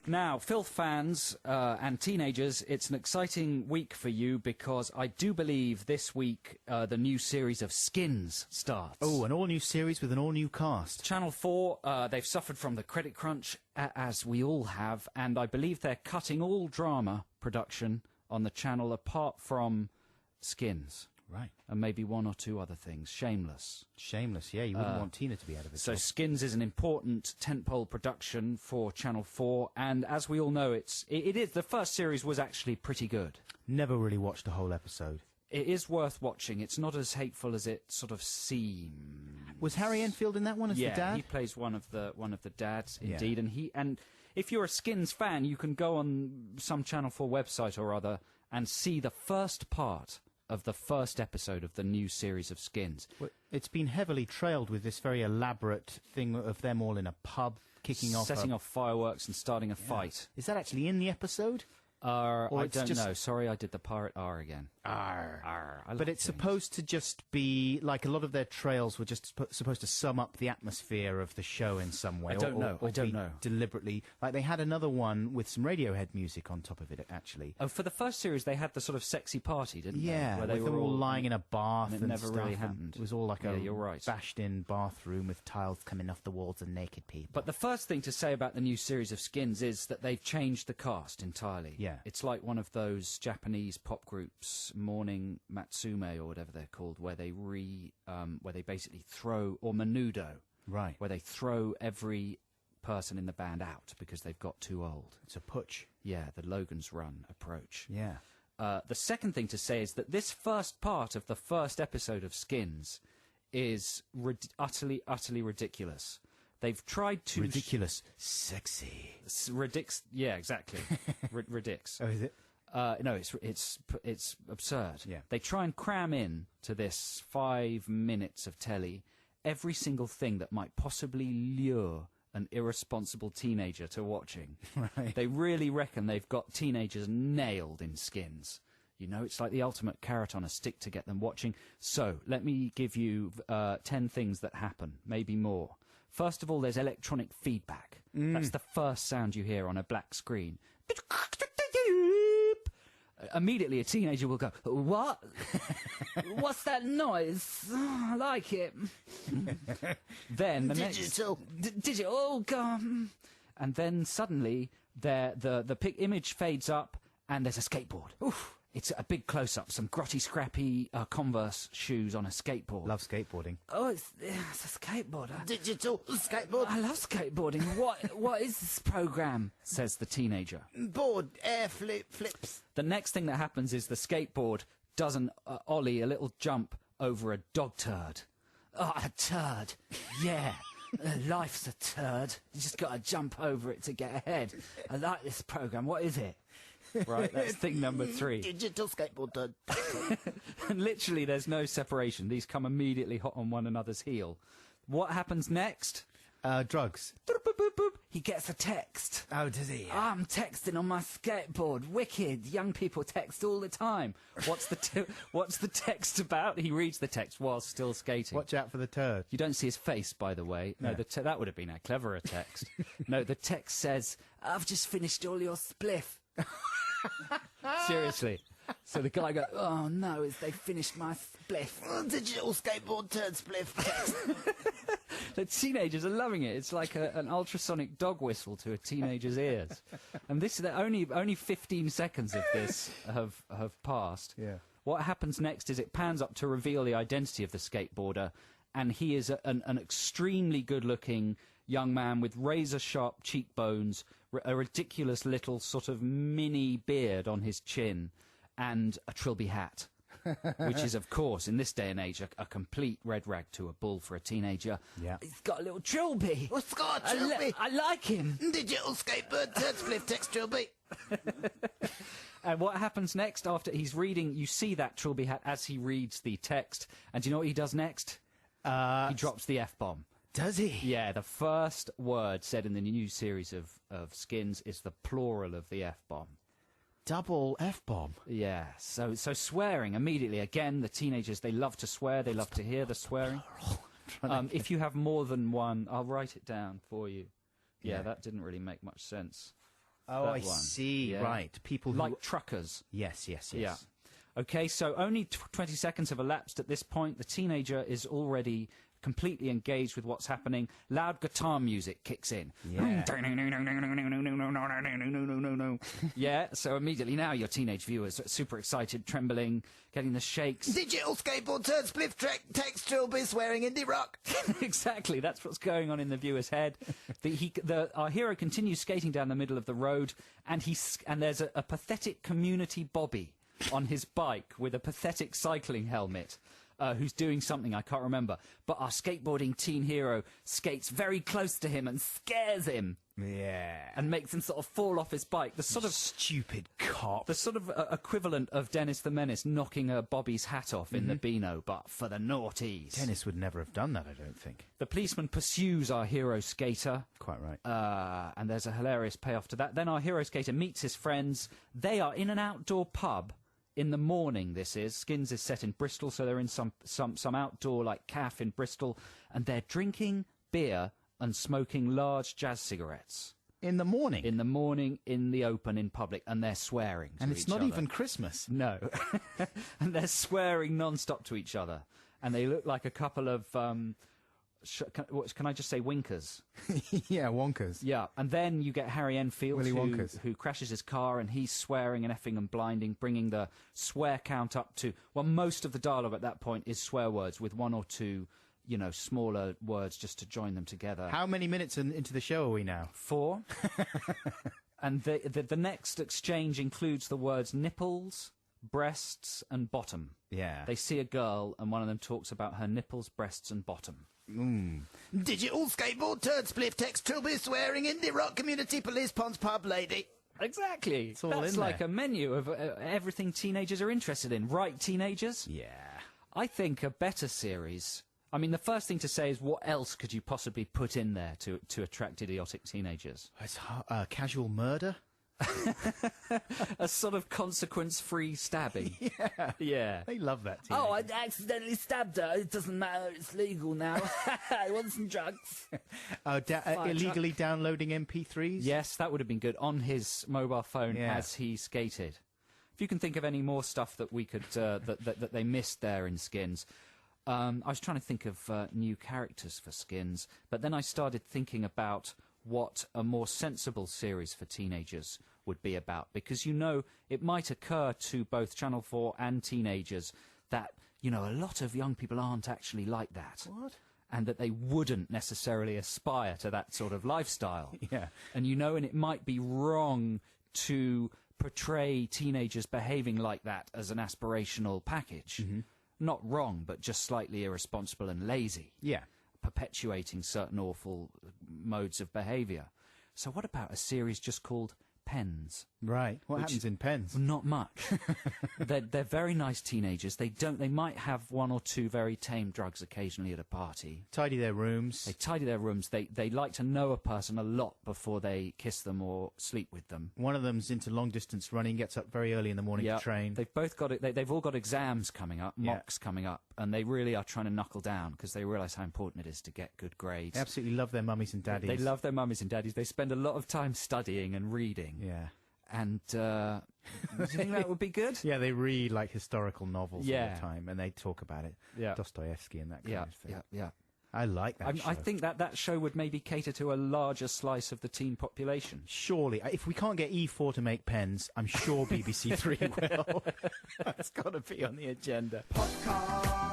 Now, filth fans and teenagers, it's an exciting week for you because I do believe this week the new series of Skins starts. Oh, an all-new series with an all-new cast. Channel 4, they've suffered from the credit crunch, as we all have, and I believe they're cutting all drama production on the channel apart from Skins. Right. And maybe one or two other things. Shameless. Shameless, yeah. You wouldn't want Tina to be out of it. So Skins is an important tentpole production for Channel 4, and as we all know, it is. The first series was actually pretty good. Never really watched a whole episode. It is worth watching. It's not as hateful as it sort of seems. Was Harry Enfield in that one as the dad? Yeah, he plays one of the dads, indeed. Yeah. And if you're a Skins fan, you can go on some Channel 4 website or other and see the first part of the first episode of the new series of Skins. Well, it's been heavily trailed with this very elaborate thing of them all in a pub, setting off fireworks and starting a fight. Is that actually in the episode? I don't know. Sorry, I did the pirate R again. R. But it's supposed to just be like a lot of their trails were just supposed to sum up the atmosphere of the show in some way. I don't know. Deliberately, like they had another one with some Radiohead music on top of it. Actually, oh, for the first series they had the sort of sexy party, didn't they? Yeah, where they were all lying in a bath. And it never really happened. It was all like you're right. bashed-in bathroom with tiles coming off the walls and naked people. But the first thing to say about the new series of Skins is that they've changed the cast entirely. Yeah, it's like one of those Japanese pop groups, Morning Matsume or whatever they're called, where they basically throw, or Menudo, right, where they throw every person in the band out because they've got too old. It's a putsch. Yeah, the Logan's Run approach. Yeah. The second thing to say is that this first part of the first episode of Skins is utterly ridiculous. They've tried to... Ridiculous. Sexy. Yeah, exactly. Ridics. Oh, is it? No, it's absurd. Yeah. They try and cram in to this 5 minutes of telly every single thing that might possibly lure an irresponsible teenager to watching. Right. They really reckon they've got teenagers nailed in Skins. You know, it's like the ultimate carrot on a stick to get them watching. So, let me give you 10 things that happen, maybe more. First of all, there's electronic feedback. That's the first sound you hear on a black screen. Immediately, a teenager will go, "What? What's that noise? Oh, I like it." Then the digital. Digital. Oh God! And then suddenly, the image fades up, and there's a skateboard. Oof. It's a big close-up, some grotty, scrappy Converse shoes on a skateboard. Love skateboarding. Oh, it's a skateboard. Digital skateboard. I love skateboarding. What is this program? Says the teenager. Board, air flips. The next thing that happens is the skateboard does an ollie, a little jump over a dog turd. Oh, a turd. Yeah. Life's a turd. You just got to jump over it to get ahead. I like this program. What is it? Right, that's thing number 3. Digital skateboard turd. And literally, there's no separation. These come immediately hot on one another's heel. What happens next? Drugs. Boop, boop, boop, boop. He gets a text. Oh, does he? I'm texting on my skateboard. Wicked. Young people text all the time. What's the text about? He reads the text while still skating. Watch out for the turd. You don't see his face, by the way. No, yeah. That would have been a cleverer text. No, the text says, "I've just finished all your spliff." Seriously. So the guy goes, "Oh no, they finished my spliff." Digital skateboard turd spliff. The teenagers are loving it. It's like an ultrasonic dog whistle to a teenager's ears. And this only 15 seconds of this have passed. Yeah. What happens next is it pans up to reveal the identity of the skateboarder, and he is an extremely good-looking young man with razor-sharp cheekbones, a ridiculous little sort of mini beard on his chin, and a trilby hat, which is, of course, in this day and age, a complete red rag to a bull for a teenager. Yeah. He's got a little trilby. What's got a trilby? I like him. Digital skateboard turd spliff text trilby. And what happens next after he's reading, you see that trilby hat as he reads the text, and do you know what he does next? He drops the F-bomb. Does he? Yeah, the first word said in the new series of Skins is the plural of the F-bomb. Double F-bomb. Yeah, so swearing immediately. Again, the teenagers, they love to swear, they love to hear the swearing. If you have more than one, I'll write it down for you. Yeah, Yeah. that didn't really make much sense. Oh, That I one. see. Yeah. Right. People who... Like truckers. Yes. Yeah. Okay, so only 20 seconds have elapsed at this point. The teenager is already completely engaged with what's happening. Loud guitar music kicks in. Yeah. Yeah, so immediately now your teenage viewers are super excited, trembling, getting the shakes. Digital skateboard turn spliff track textual be swearing indie rock. Exactly, that's what's going on in the viewer's head. Our hero continues skating down the middle of the road, and there's a pathetic community Bobby on his bike with a pathetic cycling helmet. Who's doing something I can't remember. But our skateboarding teen hero skates very close to him and scares him Yeah. and makes him sort of fall off his bike. The sort of Stupid cop. the sort of equivalent of Dennis the Menace knocking Bobby's hat off in the Beano, but for the naughties. Dennis would never have done that, I don't think. The policeman pursues our hero skater. Quite right. And there's a hilarious payoff to that. Then our hero skater meets his friends. They are in an outdoor pub in the morning. This is Skins is set in Bristol, so they're in some outdoor like cafe in Bristol, and they're drinking beer and smoking large jazz cigarettes In the morning. in the morning in the open in public, and they're swearing. and to it's each not other. even Christmas. No, and they're swearing non-stop to each other, and they look like a couple of can I just say winkers? Yeah, wonkers. Yeah, and then you get Harry Enfield, Willy Wonkers. who crashes his car, and he's swearing and effing and blinding, bringing the swear count up to... Well, most of the dialogue at that point is swear words with one or two, smaller words just to join them together. How many minutes into the show are we now? 4. And the next exchange includes the words nipples, breasts, and bottom. Yeah. They see a girl, and one of them talks about her nipples, breasts, and bottom. Digital skateboard turn spliff textual be swearing indie rock community police ponds pub lady. Exactly. It's all That's in like there. a menu of everything teenagers are interested in. Right, teenagers? Yeah. I think a better series... I mean, the first thing to say is what else could you possibly put in there to attract idiotic teenagers? It's casual murder? A sort of consequence-free stabbing. Yeah. Yeah. They love that. Oh, I accidentally stabbed her. It doesn't matter. It's legal now. I want some drugs. Illegally downloading MP3s? Yes, that would have been good. On his mobile phone Yeah. as he skated. If you can think of any more stuff that we could that they missed there in Skins. I was trying to think of new characters for Skins, but then I started thinking about what a more sensible series for teenagers would be about, because it might occur to both Channel 4 and teenagers that a lot of young people aren't actually like that. What? And that they wouldn't necessarily aspire to that sort of lifestyle. Yeah. And and it might be wrong to portray teenagers behaving like that as an aspirational package. Mm-hmm. Not wrong, but just slightly irresponsible and lazy, Yeah. perpetuating certain awful modes of behaviour. So what about a series just called Pens? Right. What happens in pens? Not much. They're very nice teenagers. They might have one or two very tame drugs occasionally at a party. Tidy their rooms. They tidy their rooms. They like to know a person a lot before they kiss them or sleep with them. One of them's into long distance running, gets up very early in the morning to train. They've both got it. They've all got exams coming up, Yeah. mocks coming up, and they really are trying to knuckle down because they realise how important it is to get good grades. They absolutely love their mummies and daddies. They love their mummies and daddies. They spend a lot of time studying and reading. Yeah. And do you think that would be good? Yeah, they read like historical novels all Yeah. the time, and they talk about it. Yeah. Dostoevsky and that kind Yeah, of thing. yeah. I like that show. I think that show would maybe cater to a larger slice of the teen population. Surely, if we can't get E4 to make pens, I'm sure BBC Three will. That's got to be on the agenda. Podcast.